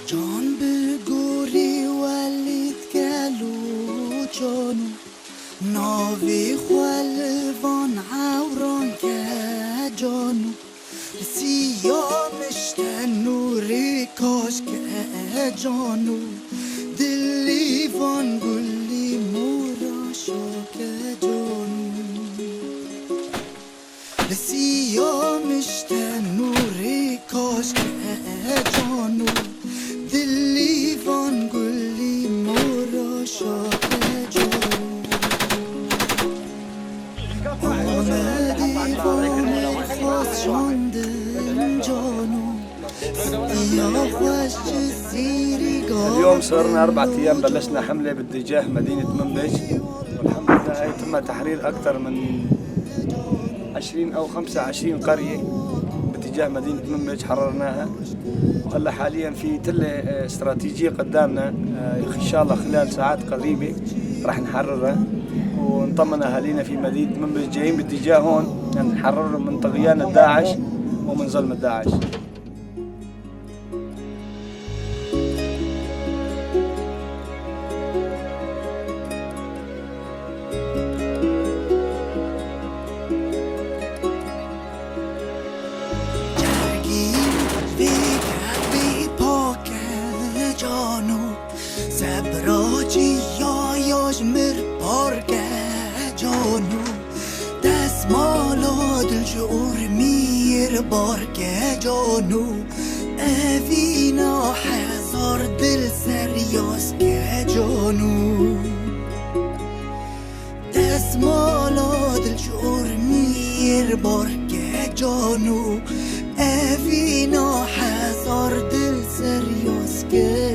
جان بگوری ولی تکلو جانو ناوی خلوان عوران که جانو سیامش نوری کاش که جانو دلی وان گلی مورا شاک جانو سیامش نوری کاش که جانو دلی وان گلی مورا شاک جانو آمدی وان خواست شاندن جانو اليوم صرنا 4 أيام بلشنا حملة باتجاه مدينة منبج، والحمد لله تم تحرير أكثر من 20 أو 25 قرية باتجاه مدينة منبج حررناها، وهلا حاليا في تلة استراتيجية قدامنا إن شاء الله خلال ساعات قريبة راح نحررها ونطمن أهالينا في مدينة منبج جايين باتجاه هون نحررهم من طغيان داعش ومن ظلم داعش. سبراجی یایاش مر پارکه جانو دستمالا دل جور میر بارکه جانو اوینا هزار دل سریاس که جانو دستمالا دل جور میر بارکه جانو اوینا هزار دل سریاس که